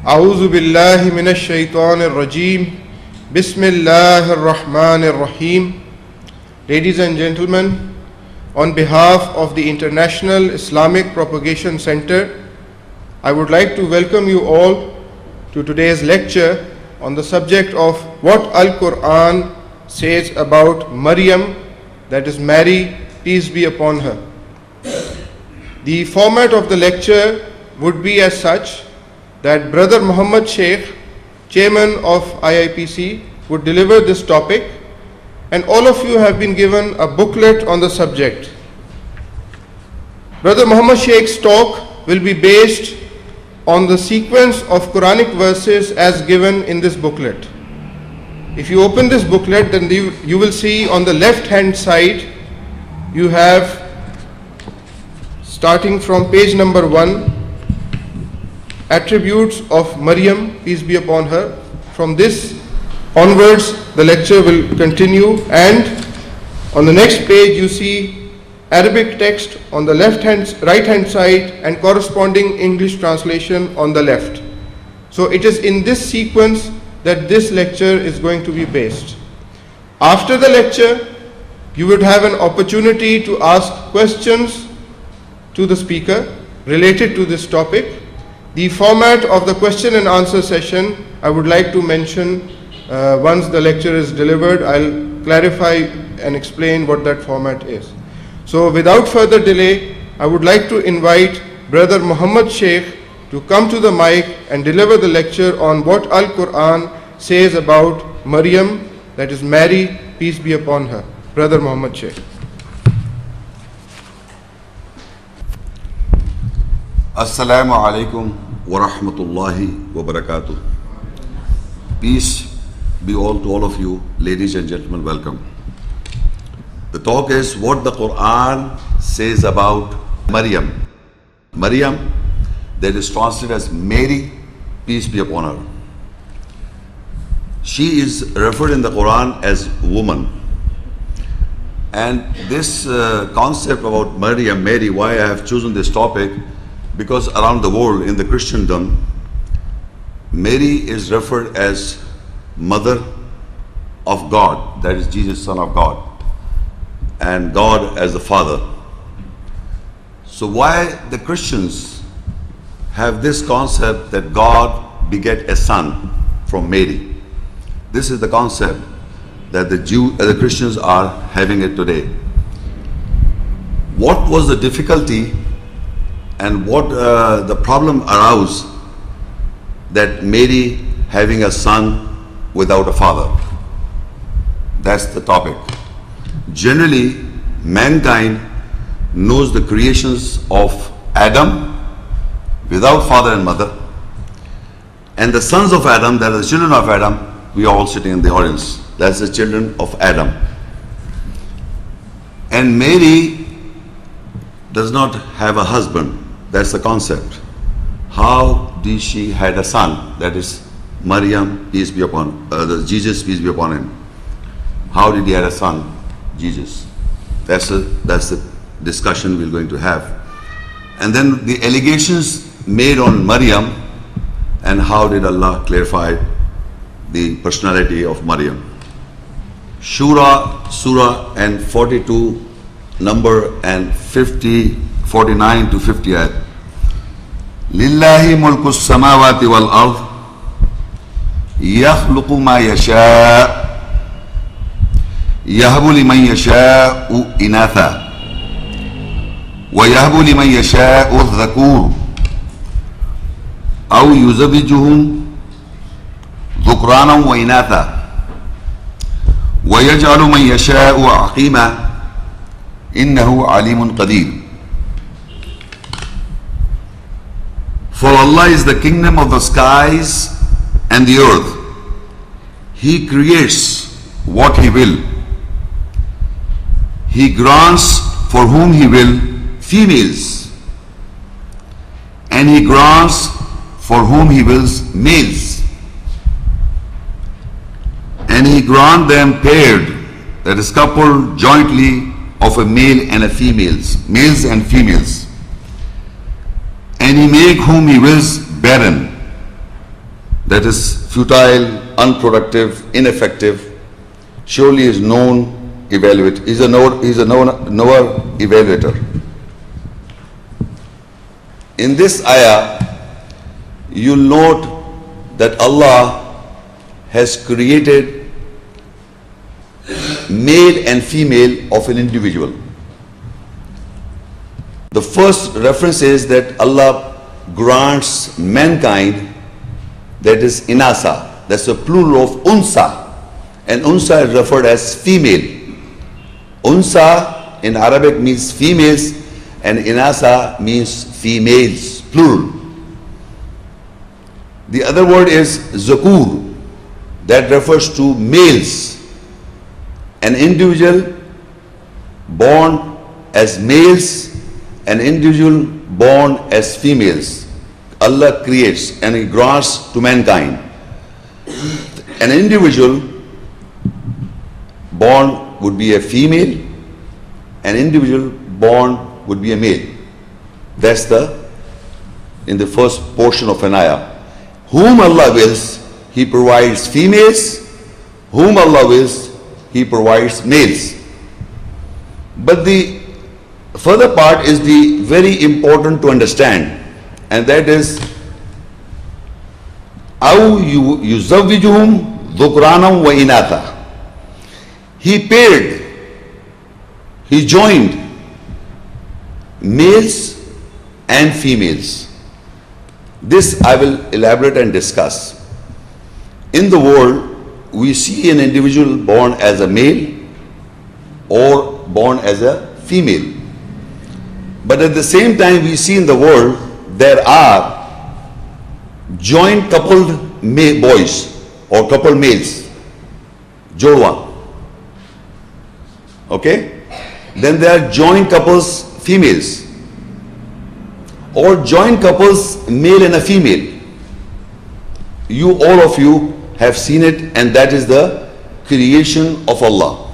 أعوذ بالله من الشيطان الرجيم بسم الله الرحمن الرحيم. Ladies and gentlemen, on behalf of the International Islamic Propagation Center, I would like to welcome you all to today's lecture on the subject of what Al-Qur'an says about Maryam, that is Mary, peace be upon her. The format of the lecture would be as such that Brother Muhammad Sheikh, Chairman of IIPC, would deliver this topic, and all of you have been given a booklet on the subject. Brother Muhammad Sheikh's talk will be based on the sequence of Quranic verses as given in this booklet. If you open this booklet, then you will see on the left hand side you have, starting from page number 1, attributes of Maryam, peace be upon her. From this onwards the lecture will continue, and on the next page you see Arabic text on the right hand side and corresponding English translation on the left. So it is in this sequence that this lecture is going to be based. After the lecture you would have an opportunity to ask questions to the speaker related to this topic. The format of the question and answer session I would like to mention once the lecture is delivered. I'll clarify and explain what that format is. So without further delay, I would like to invite Brother Muhammad Sheikh to come to the mic and deliver the lecture on what Al-Qur'an says about Maryam, that is Mary, peace be upon her. Brother Muhammad Sheikh. Assalamu alaikum wa rahmatullahi wa barakatuh. Peace be all to all of you, ladies and gentlemen, welcome. The talk is what the Qur'an says about Maryam. Maryam, that is translated as Mary, peace be upon her. She is referred in the Qur'an as woman. And this concept about Maryam, Mary, why I have chosen this topic, because around the world in the Christendom, Mary is referred as Mother of God, that is Jesus, Son of God, and God as the Father. So why the Christians have this concept that God beget a son from Mary? This is the concept that the Christians are having it today. What was the difficulty and what the problem arose that Mary having a son without a father? That's the topic. Generally, mankind knows the creations of Adam without father and mother, and the sons of Adam, that are the children of Adam. We are all sitting in the audience. That's the children of Adam. And Mary does not have a husband. That's the concept. How did she had a son? That is Maryam, peace be upon Jesus, peace be upon him. How did he have a son? Jesus. That's the discussion we're going to have. And then the allegations made on Maryam, and how did Allah clarify the personality of Maryam. Shura Surah and 42 number and 49 to 50 ayat. Lillahi mulku samawati wal ard yakhluqu ma yasha yahabu liman yasha'u inatha wa yahabu liman yasha'u dhakur aw yuzabijuhum dhukranan wa inatha wa yaj'alu man yasha'u aqima innahu alimun qadir. For Allah is the kingdom of the skies and the earth. He creates what He will. He grants for whom He will females, and He grants for whom He wills males, and He grants them paired, that is coupled jointly of a male and a females, males and females. And He make whom He wills barren, that is futile, unproductive, ineffective, surely is known evaluator. Is a knower evaluator. In this ayah, you'll note that Allah has created male and female of an individual. The first reference is that Allah grants mankind, that is inasa, that's a plural of unsa, and unsa is referred as female. Unsa in Arabic means females and inasa means females, plural. The other word is zakur, that refers to males, an individual born as males, an individual born as females. Allah creates and He grants to mankind. An individual born would be a female, an individual born would be a male. That's in the first portion of an ayah. Whom Allah wills, He provides females. Whom Allah wills, He provides males. But the further part is the very important to understand, and that is أَوْ يُزَوِّجُهُمْ ذُكْرَانًا وَإِنَاثًا. He paired, He joined males and females. This I will elaborate and discuss. In the world, we see an individual born as a male or born as a female. But at the same time, we see in the world there are joint coupled boys or coupled males, jodwa. Okay? Then there are joint couples females, or joint couples male and a female. All of you have seen it, and that is the creation of Allah.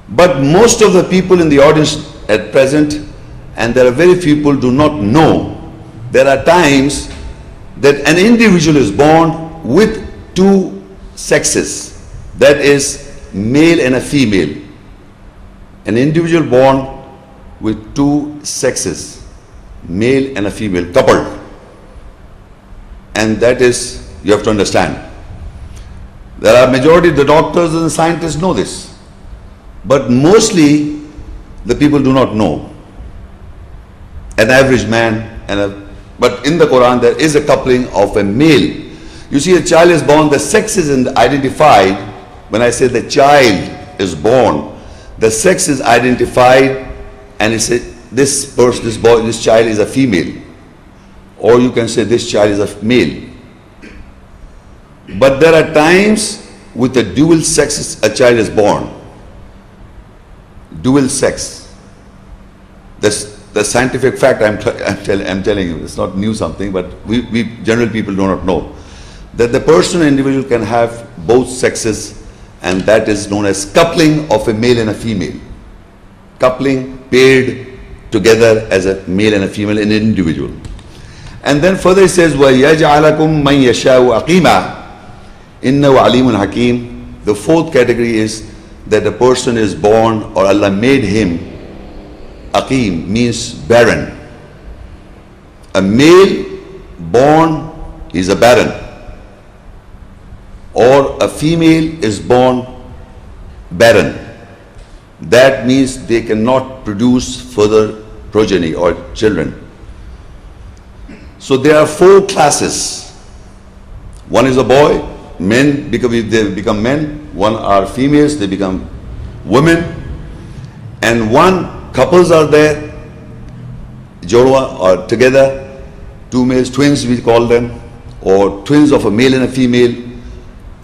But most of the people in the audience at present, and there are very few people do not know, there are times that an individual is born with two sexes, that is male and a female. An individual born with two sexes, male and a female, coupled. And that is, you have to understand. There are majority of the doctors and the scientists know this, but mostly the people do not know. An average man but in the Quran there is a coupling of a male. You see, a child is born, the sex is identified. When I say the child is born, the sex is identified, and it says this child is a female, or you can say this child is a male. But there are times with the dual sexes a child is born. Dual sex. That's the scientific fact I'm telling you. It's not new something, but we general people do not know that the person, individual can have both sexes, and that is known as coupling of a male and a female. Coupling, paired together as a male and a female in an individual. And then further it says, وَيَجْعَلَكُمْ مَنْ يَشَاءُ أَقِيمًا إِنَّهُ عَلِيمٌ حَكِيمٌ. The fourth category is that a person is born, or Allah made him aqim, means barren. A male born is a barren, or a female is born barren. That means they cannot produce further progeny or children. So there are four classes. One is a boy, men they become men. One are females, they become women. And one, couples are there, jodwa, or together, two males, twins we call them, or twins of a male and a female.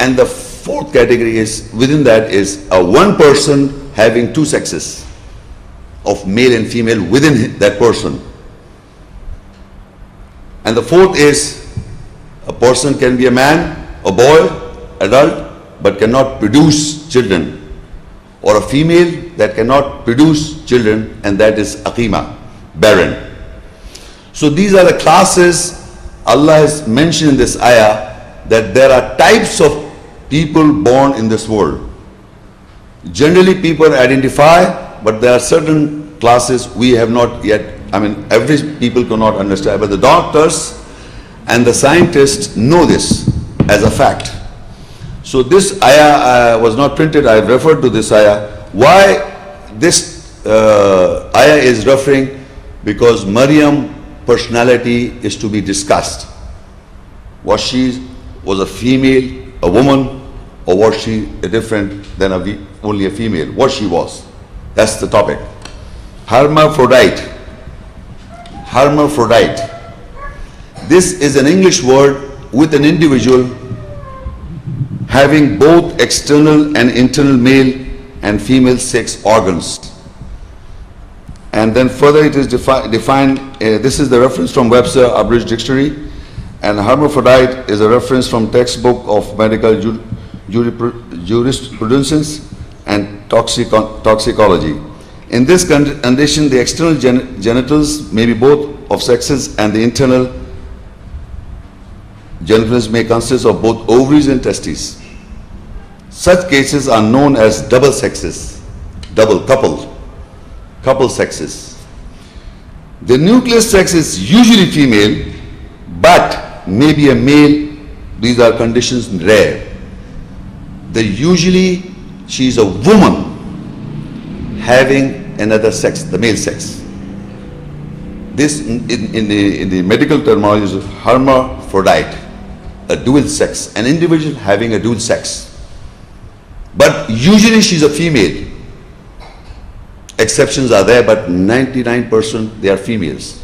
And the fourth category is, within that is a one person having two sexes of male and female within that person. And the fourth is, a person can be a man, a boy, adult, but cannot produce children, or a female that cannot produce children, and that is aqima, barren. So these are the classes Allah has mentioned in this ayah that there are types of people born in this world. Generally people identify, but there are certain classes we have not yet, average people cannot understand, but the doctors and the scientists know this as a fact. So this ayah was not printed, I have referred to this ayah. Why this ayah is referring? Because Maryam personality is to be discussed. Was she was a female, a woman, or was she different than only a female? What she was. That's the topic. Hermaphrodite. Hermaphrodite. This is an English word with an individual having both external and internal male and female sex organs. And then further it is defined, this is the reference from Webster Abridged Dictionary, and hermaphrodite is a reference from textbook of medical jurisprudence and toxicology. In this condition, the external genitals may be both of sexes, and the internal genitals may consist of both ovaries and testes. Such cases are known as double sexes, couple sexes. The nucleus sex is usually female, but may be a male. These are conditions rare. Usually she is a woman having another sex, the male sex. This in the medical terminology is hermaphrodite, a dual sex, an individual having a dual sex. But usually she's a female. Exceptions are there, but 99% they are females.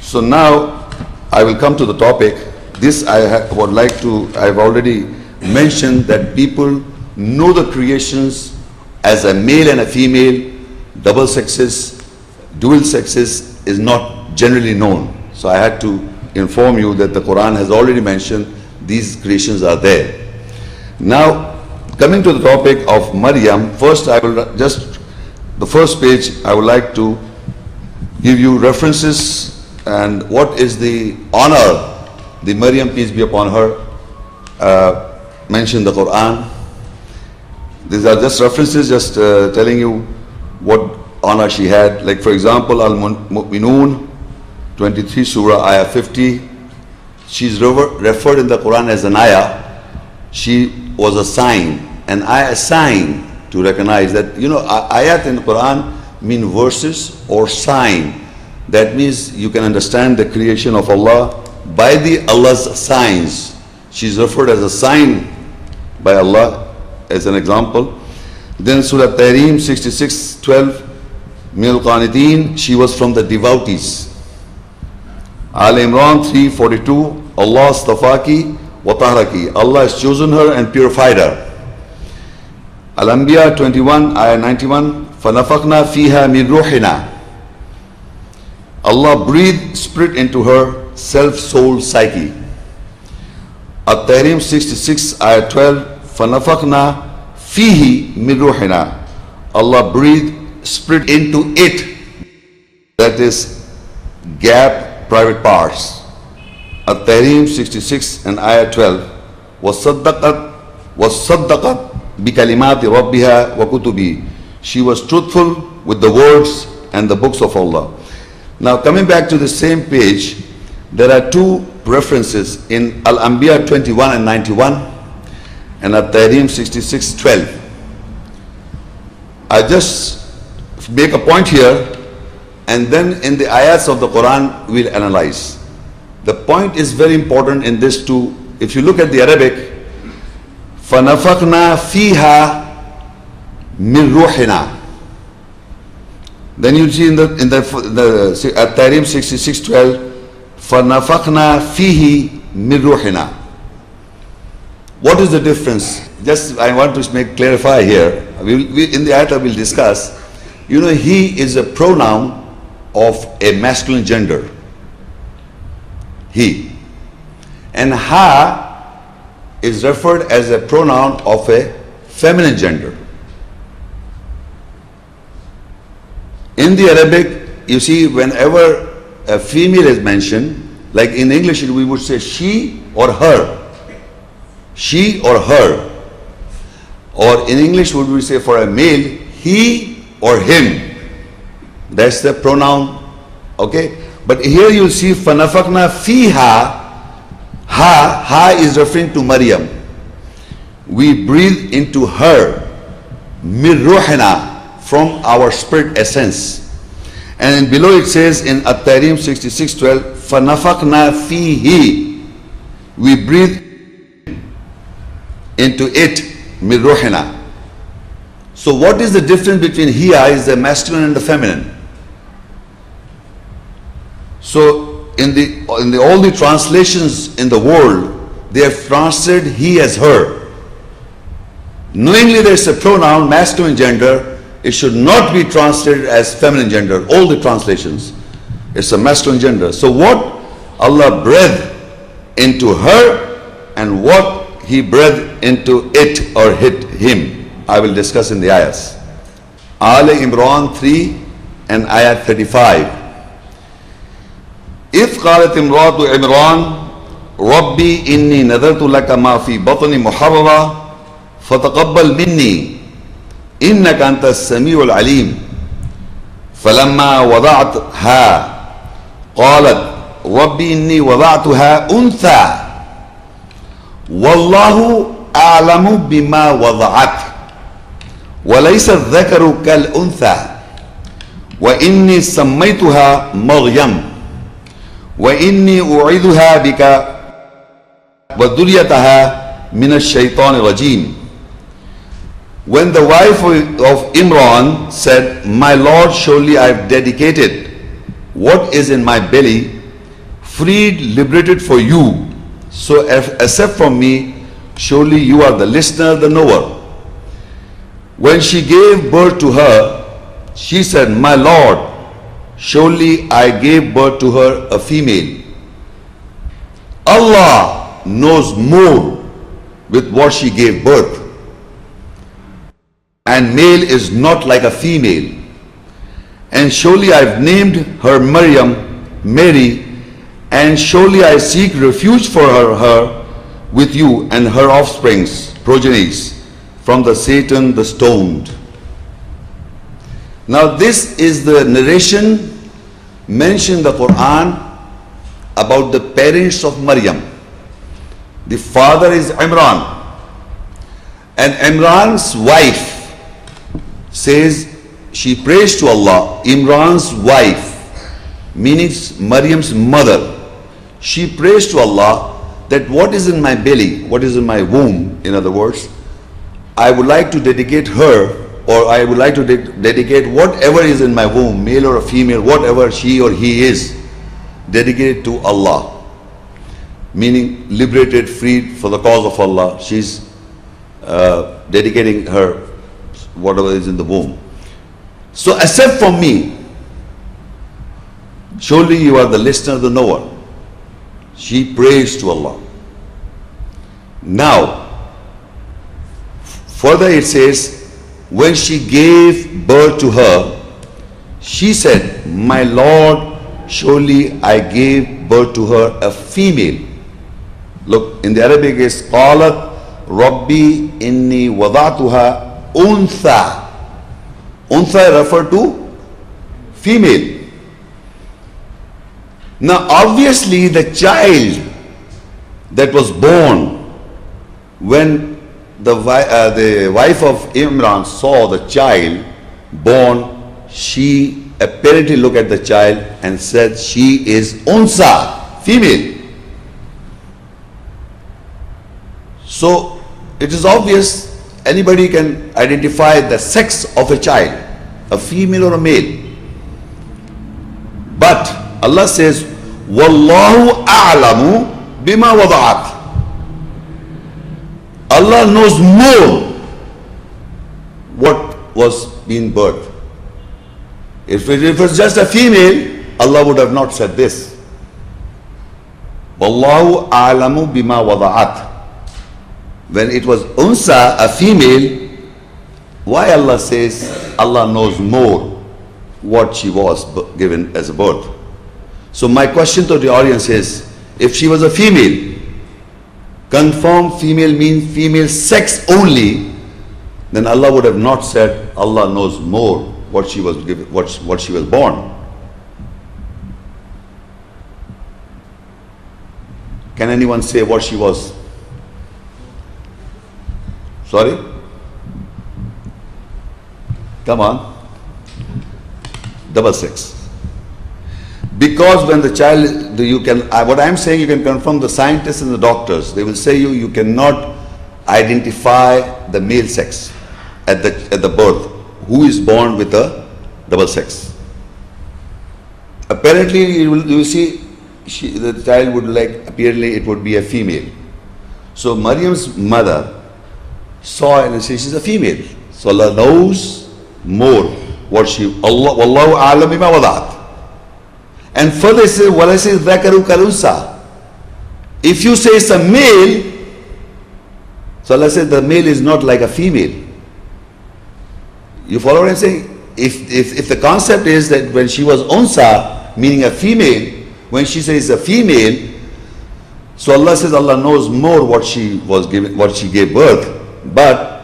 So now I will come to the topic. This I've already mentioned that people know the creations as a male and a female. Double sexes, dual sexes is not generally known. So I had to inform you that the Quran has already mentioned these creations are there. Now, coming to the topic of Maryam, first I will the first page I would like to give you references and what is the honor the Maryam, peace be upon her, mentioned in the Quran. These are just references, just telling you what honor she had. Like for example, Al-Mu'minun 23 Surah Ayah 50. She's referred in the Quran as an ayah. She was a sign, an ayah, a sign to recognize that, ayat in the Quran mean verses or sign. That means you can understand the creation of Allah by Allah's signs. She's referred as a sign by Allah as an example. Then Surah Tahrim 66:12, Min al-Qanitin, she was from the devotees. Al Imran 3:42, Allah astafaki wa tahraki, Allah has chosen her and purified her. Al-Anbiya 21 ayah 91, فَنَفَقْنَا فِيهَا مِنْ رُوحِنَا, Allah breathed spirit into her self soul psyche. At-Tahrim 66 ayah 12, فَنَفَقْنَا فِيهِ مِنْ رُوحِنَا, Allah breathed spirit into it, that is gap, private parts. At-Tahrim 66 and ayah 12, وَصَدَّقَتْ بِكَلِمَاتِ رَبِّهَا وَكُتُبِهِ, she was truthful with the words and the books of Allah. Now coming back to the same page, there are two references in Al-Anbiya 21 and 91 and At-Tahrim 66:12. I just make a point here, and then in the ayats of the Quran we'll analyze. The point is very important in this too. If you look at the Arabic, فَنَفَقْنَا فِيهَا مِنْ رُوحِنَا, then you see in the At-Tahrim 66:12, فَنَفَقْنَا فِيهِ مِنْ رُوحِنَا. What is the difference? Just I want to clarify here. In the ayat we will discuss. He is a pronoun of a masculine gender. He. And ha is referred as a pronoun of a feminine gender. In the Arabic, you see, whenever a female is mentioned, Like in English, we would say she or her. She or her. Or in English, would we say for a male, he or him. That's the pronoun. Okay? But here you see فَنَفَقْنَا فِيهَا. Ha is referring to Maryam. We breathe into her. مِن رُوحِنَا, from our spirit essence. And below it says in At-Tahrim 66:12, فَنَفَقْنَا فِيهِ. We breathe into it, مِن رُوحِنَا. So what is the difference between hiya is the masculine and the feminine? So in all the translations in the world, they have translated he as her. Knowingly there is a pronoun masculine gender, it should not be translated as feminine gender. All the translations, it's a masculine gender. So what Allah breathed into her and what He breathed into it or him, I will discuss in the ayahs. Ali Imran 3 and ayah 35. إذ قالت امرأة عمران ربي إني نذرت لك ما في بطني محررا فتقبل مني إنك أنت السميع العليم فلما وضعتها قالت ربي إني وضعتها أنثى والله أعلم بما وضعت وليس الذكر كالأنثى وإني سميتها مريم وإني أعيذها بك وذريتها من الشيطان الرجيم. When the wife of Imran said, my Lord, surely I have dedicated what is in my belly, freed, liberated for you, so accept from me, surely you are the listener, the knower. When she gave birth to her, she said, my Lord, surely I gave birth to her a female. Allah knows more with what she gave birth. And male is not like a female. And surely I have named her Maryam, Mary, and surely I seek refuge for her with you and her offsprings, progenies, from the Satan the stoned. Now this is the narration mentioned in the Qur'an about the parents of Maryam. The father is Imran, and Imran's wife says she prays to Allah. Imran's wife, meaning Maryam's mother, she prays to Allah that what is in my belly, what is in my womb, in other words, I would like to dedicate her, or I would like to dedicate whatever is in my womb, male or a female, whatever she or he is, dedicated to Allah, meaning liberated, freed for the cause of Allah. She's dedicating her whatever is in the womb. So accept from me, surely you are the listener, the knower. She prays to Allah. Now, further it says, when she gave birth to her, she said, my Lord, surely I gave birth to her a female. Look, in the Arabic is قالت ربي إني وضعتها أنثى. Untha refer to female. Now obviously the child that was born, when the wife of Imran saw the child born, she apparently looked at the child and said she is unsa, female. So it is obvious anybody can identify the sex of a child, a female or a male. But Allah says, Wallahu a'lamu bima wada'at. Allah knows more what was being birthed. If it was just a female, Allah would have not said this. Wallahu a'lamu bima wada'at. When it was unsa, a female, why Allah says Allah knows more what she was given as a birth? So my question to the audience is, if she was a female, confirmed female means female sex only, then Allah would have not said Allah knows more what she was given, what she was born. Can anyone say what she was? Sorry? Come on. Double sex. Because when the child, what I am saying, you can confirm the scientists and the doctors. They will say you cannot identify the male sex at the birth. Who is born with a double sex? Apparently, you will see the child would apparently it would be a female. So Maryam's mother saw and said she's a female. So Allah knows more what Allah wallahu a'lam bima wadat. And further it says, وَلَيْسَ الذَّكَرُ كَالْأُنْثَى. If you say it's a male, so Allah said the male is not like a female. You follow what I'm saying? If the concept is that when she was unsa, meaning a female, when she says a female, so Allah says Allah knows more what she was given, what she gave birth. But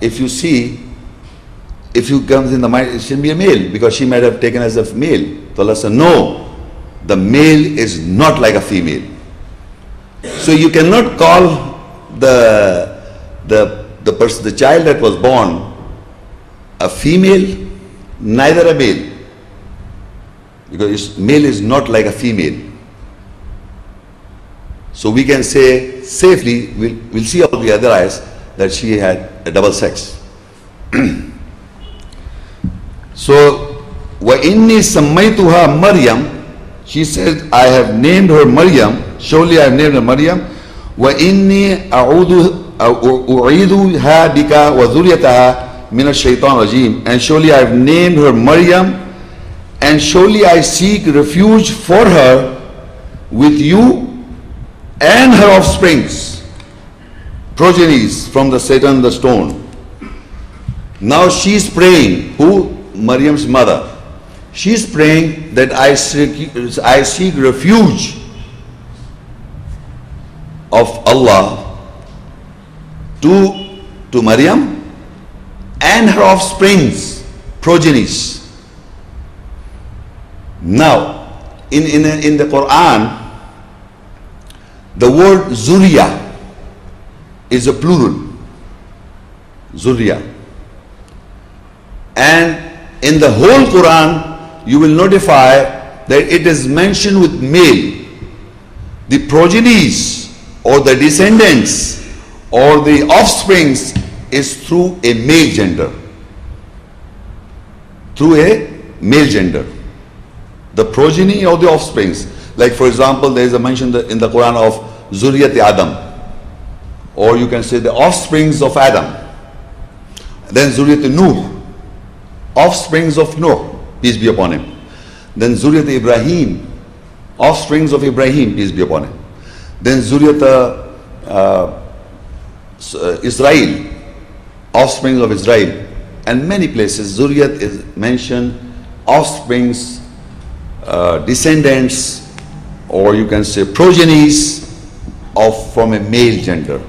if you see, if you comes in the mind, it shouldn't be a male because she might have taken as a male. So Allah said, no, the male is not like a female. So you cannot call the child that was born a female, neither a male, because male is not like a female. So we can say safely, we'll see all the other eyes, that she had a double sex. So وَإِنِّي سَمَّيْتُهَا Maryam, she said, I have named her Maryam, surely I have named her Maryam, وَإِنِّي أُعِيدُهَا بِكَ وَذُرِّيَّتَهَا مِنَ الشَّيْطَانِ الرَّجِيمِ, and surely I have named her Maryam, and surely I seek refuge for her with you and her offsprings, progenies from the Satan the stone. Now she is praying, who? Maryam's mother. She is praying that I seek refuge of Allah to Maryam and her offsprings, progenies. Now, in the Qur'an, the word Zuriya is a plural. Zuriya. And in the whole Quran, you will notify that it is mentioned with male. The progenies or the descendants or the offsprings is through a male gender. Through a male gender. The progeny or the offsprings. Like for example, there is a mention in the Quran of Zuriyat Adam. Or you can say the offsprings of Adam. Then Zuriyat Nuh. Offsprings of Noah, peace be upon him. Then Zuriyat Ibrahim, offsprings of Ibrahim, peace be upon him. Then Zuriyat Israel, offsprings of Israel. And many places Zuriyat is mentioned, offsprings, descendants, or you can say progenies from a male gender.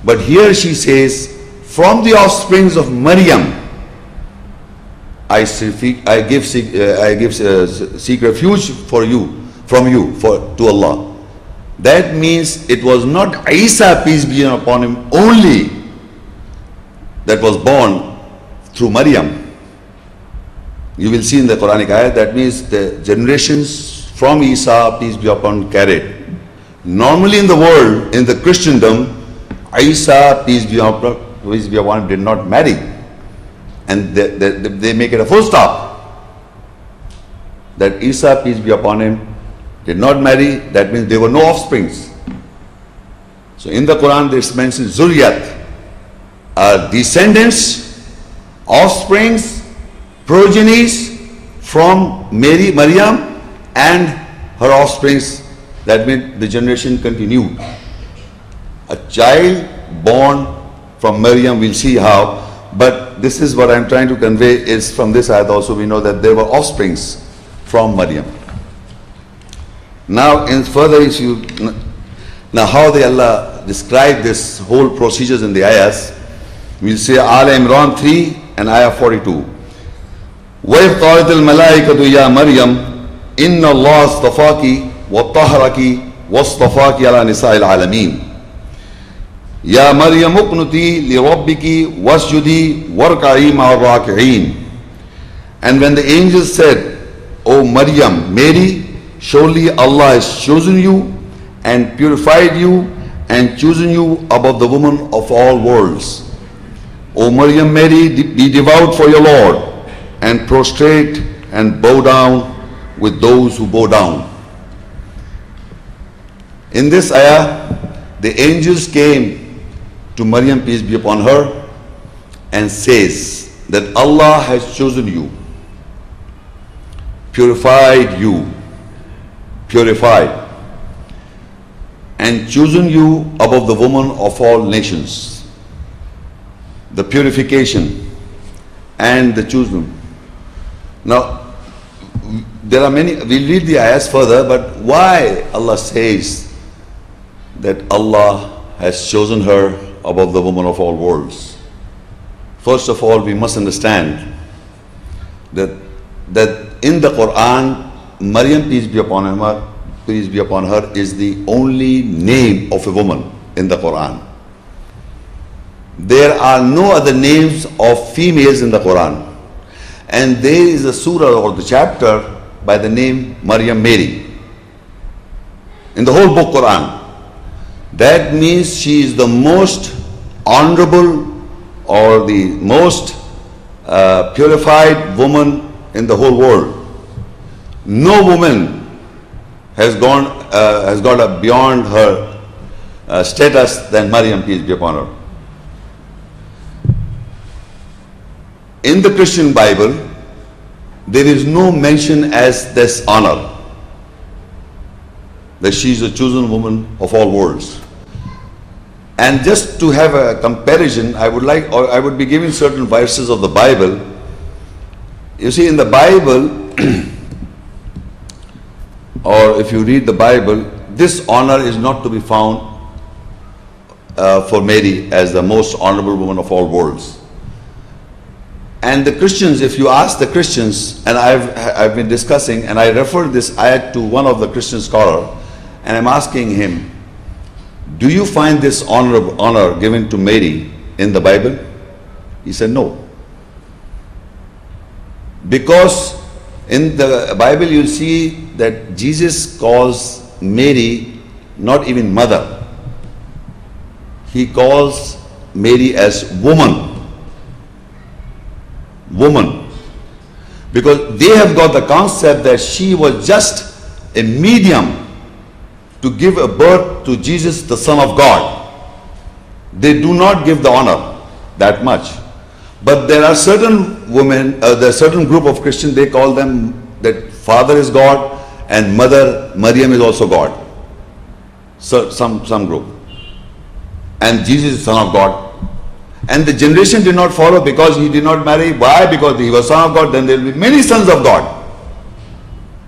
But here she says, from the offsprings of Maryam, I seek refuge from you to Allah. That means it was not Isa, peace be upon him, only that was born through Maryam. You will see in the Quranic ayat, that means the generations from Isa, peace be upon him, carried. Normally in the world, in the Christendom, Isa, peace be upon him, did not marry. And they make it a full stop. That Isa, peace be upon him, did not marry. That means there were no offsprings. So in the Quran, this mentions Zuriyat, descendants, offsprings, progenies from Maryam and her offsprings. That means the generation continued. A child born from Maryam, we'll see how. But this is what I'm trying to convey is from this ayat also we know that there were offsprings from Maryam. Now, in further, if you now how the Allah describe this whole procedures in the ayahs, we'll say Al Imran 3 and ayah 42. وَإِذْ قَالَتِ الْمَلَائِكَةُ يَا مَرْيَمْ إِنَّ اللَّهَ اصْطَفَاكِ وَطَّهَّرَكِ وَاصْطَفَاكِ عَلَى نِسَاءِ الْعَالَمِينَ يَا مَرْيَمُ اقْنُتِي لِرَبِّكِ وَاسْجُدِي وَارْكَعِي مَعَ الرَّاكِعِينَ. And when the angels said, O Maryam, Mary, surely Allah has chosen you and purified you and chosen you above the women of all worlds. O Maryam, Mary, be devout for your Lord and prostrate and bow down with those who bow down. In this ayah, the angels came to Maryam, peace be upon her, and says that Allah has chosen you, purified you, and chosen you above the women of all nations. The purification and the choosing. Now, there are many, we'll read the ayahs further, but why Allah says that Allah has chosen her above the women of all worlds? First of all, we must understand that in the Qur'an, Maryam, peace be upon her, is the only name of a woman in the Qur'an. There are no other names of females in the Qur'an. And there is a surah or the chapter by the name Maryam Mary in the whole book Qur'an. That means she is the most honorable or the most purified woman in the whole world. No woman has got beyond her status than Maryam, peace be upon her. In the Christian Bible, there is no mention as this honor, that she is a chosen woman of all worlds. And just to have a comparison, I would be giving certain verses of the Bible. You see, in the Bible, or if you read the Bible, this honor is not to be found for Mary as the most honorable woman of all worlds. And the Christians, if you ask the Christians, and I've been discussing, and I referred this ayat to one of the Christian scholar, and I'm asking him, do you find this honor given to Mary in the Bible? He said no. Because in the Bible you see that Jesus calls Mary not even mother. He calls Mary as woman. Woman. Because they have got the concept that she was just a medium to give a birth to Jesus, the Son of God. They do not give the honor that much. But there are certain women, there are certain group of Christians, they call them that Father is God and Mother Maryam is also God. So some group. And Jesus is Son of God. And the generation did not follow because he did not marry. Why? Because he was Son of God, then there will be many sons of God.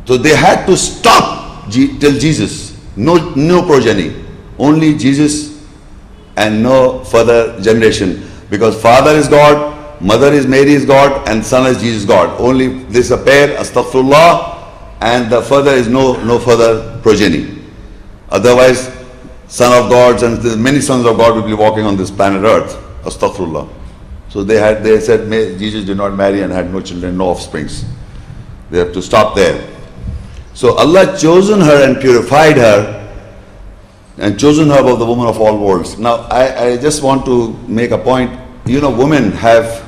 So they had to stop till Jesus. No progeny. Only Jesus and no further generation. Because Father is God, Mother is Mary is God, and Son is Jesus God. Only this a pair, astaghfirullah, and the further is no further progeny. Otherwise, Son of gods and many sons of God will be walking on this planet Earth. Astaghfirullah. So they said Jesus did not marry and had no children, no offsprings. They have to stop there. So Allah chosen her and purified her and chosen her above the woman of all worlds. Now I just want to make a point. You know, women have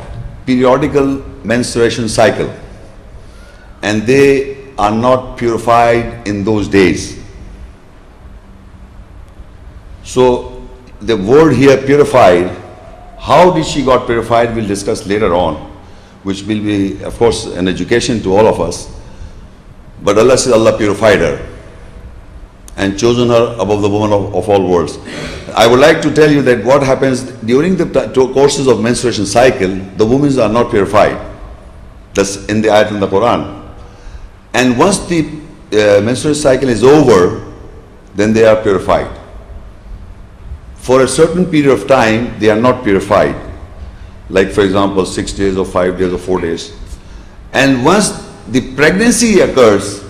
periodical menstruation cycle and they are not purified in those days. So the word here purified, how did she got purified, we'll discuss later on, which will be, of course, an education to all of us. But Allah says Allah purified her and chosen her above the woman of all worlds. I would like to tell you that what happens during the courses of menstruation cycle, the women are not purified. That's in the ayat in the Quran. And once the menstrual cycle is over, then they are purified. For a certain period of time, they are not purified. Like for example, 6 days or 5 days or 4 days. And once the pregnancy occurs,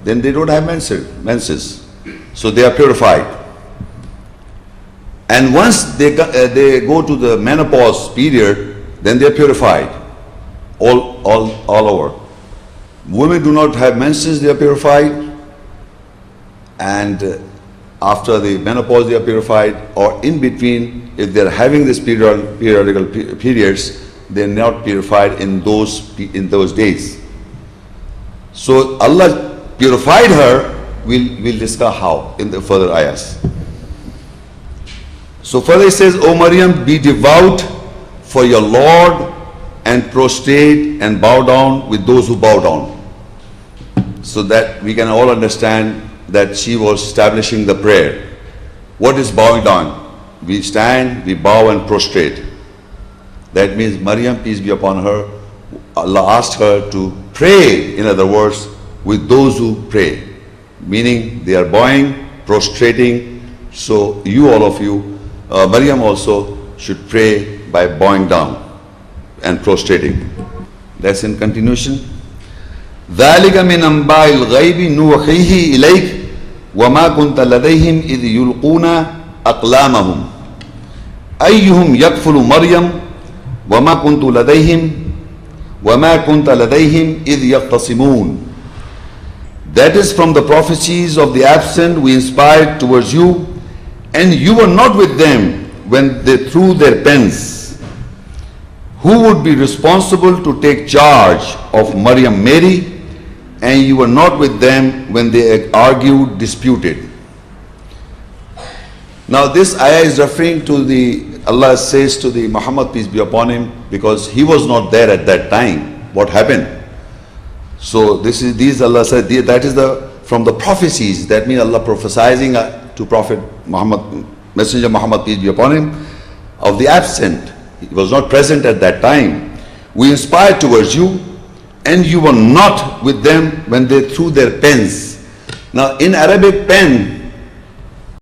then they don't have menses. So they are purified. And once they go to the menopause period, then they are purified. All over. Women do not have menses, they are purified. And after the menopause, they are purified. Or in between, if they are having this periodical periods, they are not purified in those days. So Allah purified her. We'll discuss how in the further ayahs. So further it says, O Maryam, be devout for your Lord and prostrate and bow down with those who bow down. So that we can all understand that she was establishing the prayer. What is bowing down? We stand, we bow and prostrate. That means Maryam, peace be upon her, Allah asked her to pray, in other words, with those who pray. Meaning they are bowing, prostrating. So you, all of you, Maryam also should pray by bowing down and prostrating. That's in continuation. ذَلِكَ مِنْ أَنْبَاءِ الْغَيْبِ نُوحِيهِ إِلَيْكَ وَمَا كُنْتَ لَدَيْهِمْ إِذْ يُلْقُونَ أَقْلَامَهُمْ أَيُّهُمْ يَكْفُلُ مَرْيَمَ وَمَا كُنْتَ لَدَيْهِمْ إِذْ يَخْتَصِمُونَ. That is from the prophecies of the absent we inspired towards you, and you were not with them when they threw their pens. Who would be responsible to take charge of Maryam Mary, and you were not with them when they argued, disputed. Now this ayah is referring to Allah says to the Muhammad, peace be upon him, because he was not there at that time. What happened? So these Allah said, that is from the prophecies. That means Allah prophesizing to Prophet Muhammad, Messenger Muhammad, peace be upon him, of the absent. He was not present at that time. We inspired towards you, and you were not with them when they threw their pens. Now in Arabic, pen